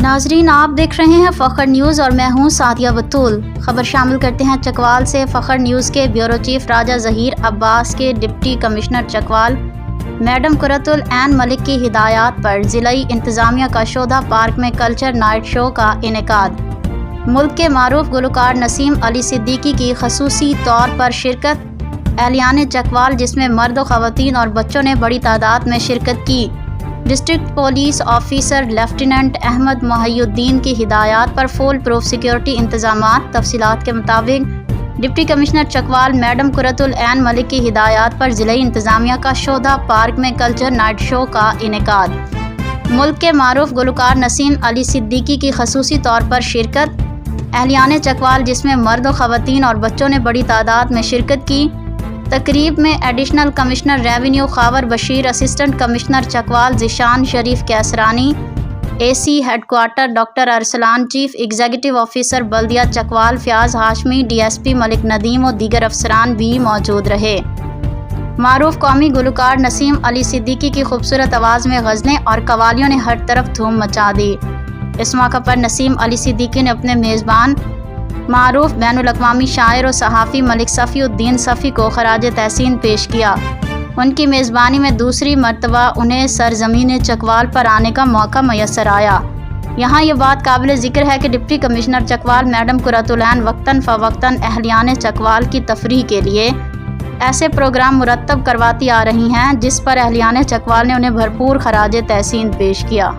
नाजरीन, आप देख रहे हैं फ़ख्र न्यूज़ और मैं हूं सादिया बतूल। खबर शामिल करते हैं चकवाल से। फ़ख्र न्यूज़ के ब्यूरो चीफ राजा ज़हीर अब्बास के deputy commissioner Chakwal madam Qurratul ऐन मलिक की हिदायत पर ज़िलाई इंतज़ामिया का शोधा पार्क में कल्चर नाइट शो का इनेकाद। मुल्क के मारूफ गुलकार नसीम अली सिद्दीकी की खसूसी तौर पर शिरकत। एहलियान चकवाल जिसमें मर्द व ख़वातीन और बच्चों ने बड़ी तादाद में शिरकत की। District police officer lieutenant Ahmad Mohiuddin की हिदायत पर फुल प्रूफ सिक्योरिटी इंतजामात। तफसीलात के मुताबिक deputy commissioner Chakwal madam Qurratul ऐन मलिक की हिदायत पर ज़िला इंतज़ामिया का शोधा पार्क में कल्चर नाइट शो का इनेकाद। मुल्क के मारूफ गुलकार नसीम अली सिद्दीकी की खसूसी तौर पर शिरकत। एहलियान चकवाल जिसमें मर्द व ख़वातीन और बच्चों ने बड़ी तादाद में शिरकत की। तकरीब में additional commissioner revenue Khawar Bashir, assistant commissioner Chakwal Zeeshan Sharif Kaisrani, AC headquarter doctor Arsalan, chief executive officer बल्दिया चकवाल फ़याज़ हाशमी, DSP मलिक नदीम और दीगर अफसरान भी मौजूद रहे। मारूफ कौमी गुलकार नसीम अली सिद्दीकी की खूबसूरत आवाज़ में गज़लें और कवालियों ने हर तरफ धूम मचा दी। इस मौके पर नसीम अली सिद्दीकी ने अपने मेज़बान मारूफ बैनुल अक़वामी शायर और सहाफ़ी मलिक सफ़ीउद्दीन सफ़ी को खराज तहसीन पेश किया। उनकी मेज़बानी में दूसरी मरतबा उन्हें सरज़मीन चकवाल पर आने का मौका मैसर आया। यहाँ ये बात काबिल ज़िक्र है कि deputy commissioner Chakwal madam Qurratul ऐन वक्तन फ़वक्तन एहलियान चकवाल की तफरीह के लिए ऐसे प्रोग्राम मुरतब करवाती आ रही हैं जिस पर एहलियान चकवाल ने उन्हें भरपूर खराज तहसीन पेश किया।